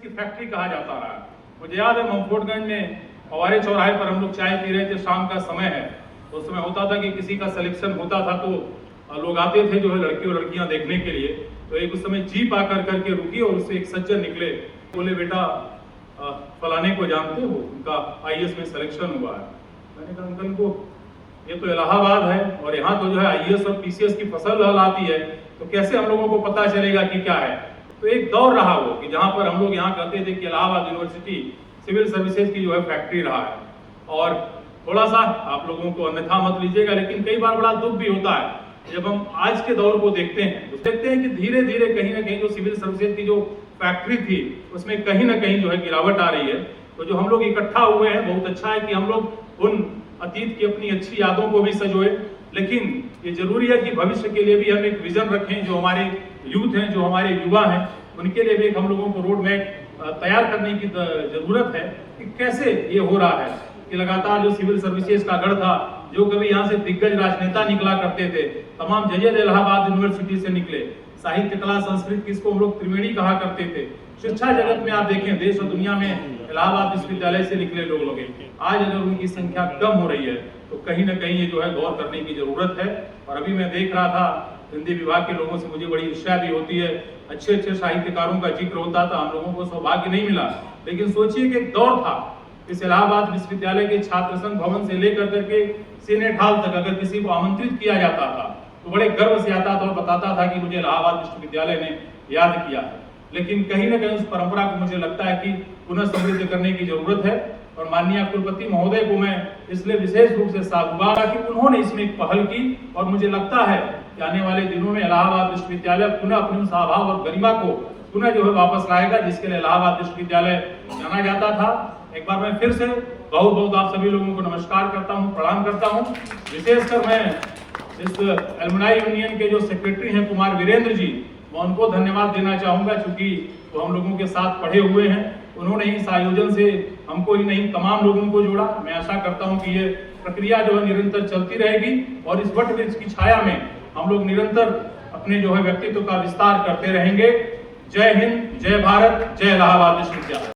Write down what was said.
की फैक्ट्री कहा जाता रहा। मुझे याद है ममफोर्टगंज में फवारे चौराहे पर हम लोग चाय पी रहे थे, शाम का समय है, तो उस समय होता था कि किसी का सिलेक्शन होता था तो लोग आते थे जो है लड़के और लड़कियां देखने के लिए। तो एक उस समय जीप आकर करके रुकी और उससे एक सज्जन निकले, बोले बेटा फलाने को जानते हो, उनका आईएएस में सिलेक्शन हुआ है। मैंने कहा अंकल को ये तो इलाहाबाद है और यहाँ तो जो है आईएएस और पीसीएस की फसल लहलाती है, तो कैसे हम लोगों को पता चलेगा कि क्या है। तो एक दौर रहा वो कि जहाँ पर हम लोग यहाँ कहते थे कि इलाहाबाद यूनिवर्सिटी सिविल सर्विसेज की जो है फैक्ट्री रहा है। और थोड़ा सा आप लोगों को अन्यथा मत लीजिएगा, लेकिन कई बार बड़ा दुख भी होता है जब हम आज के दौर को देखते हैं, तो देखते हैं कि धीरे धीरे कहीं ना कहीं जो सिविल सर्विसेज की जो फैक्ट्री थी उसमें कहीं ना कहीं जो है गिरावट आ रही है। तो जो हम लोग इकट्ठा हुए हैं, बहुत अच्छा है कि हम लोग उन अतीत की अपनी अच्छी यादों को भी सजोए, लेकिन ये जरूरी है कि भविष्य के लिए भी हम एक विजन रखें। जो हमारे यूथ हैं, जो हमारे युवा हैं, उनके लिए भी एक हम लोगों को रोड मैप तैयार करने की जरूरत है कि कैसे ये हो रहा है कि लगातार जो सिविल सर्विसेज का गढ़ था, जो कभी यहाँ से दिग्गज राजनेता निकला करते थे, तमाम जजेज इलाहाबाद यूनिवर्सिटी से निकले, साहित्य कला संस्कृत किसको हम लोग त्रिवेणी कहा करते थे, शिक्षा जगत में आप देखें देश और दुनिया में इलाहाबाद विश्वविद्यालय से निकले लोग आज अगर उनकी संख्या कम हो रही है तो कहीं ना कहीं ये जो है गौर करने की जरूरत है। और अभी मैं देख रहा था हिंदी विभाग के लोगों से मुझे बड़ी ईर्ष्या भी होती है, अच्छे अच्छे साहित्यकारों का जिक्र होता था, हम लोगों को सौभाग्य नहीं मिला। लेकिन सोचिए कि एक दौर था इस इलाहाबाद विश्वविद्यालय के छात्र संघ भवन से लेकर करके सीनेट हॉल तक अगर किसी को आमंत्रित किया जाता था तो बड़े गर्व से आता था और बताता था कि मुझे इलाहाबाद विश्वविद्यालय ने याद किया है। लेकिन कहीं ना कहीं उस परंपरा को मुझे लगता है कि पुनः समृद्ध करने की जरूरत है। और माननीय कुलपति महोदय को मैं इसलिए विशेष रूप से साधुवाद कि उन्होंने इसमें एक पहल की और मुझे लगता है कि आने वाले दिनों में इलाहाबाद विश्वविद्यालय पुनः अपनी उस आभा और गरिमा को पुनः जो है वापस लाएगा जिसके लिए इलाहाबाद विश्वविद्यालय जाना जाता था। एक बार मैं फिर से बहुत बहुत आप सभी लोगों को नमस्कार करता हूँ, प्रणाम करता हूँ। विशेषकर मैं इस एलुमनाई यूनियन के जो सेक्रेटरी हैं कुमार वीरेंद्र जी, मैं उनको धन्यवाद देना चाहूंगा, क्योंकि वो हम लोगों के साथ पढ़े हुए हैं। उन्होंने इस आयोजन से हमको ही नहीं तमाम लोगों को जोड़ा। मैं आशा करता हूं कि ये प्रक्रिया जो है निरंतर चलती रहेगी और इस वट वृक्ष की छाया में हम लोग निरंतर अपने जो है व्यक्तित्व का विस्तार करते रहेंगे। जय हिंद, जय भारत, जय इलाहाबाद विश्वविद्यालय।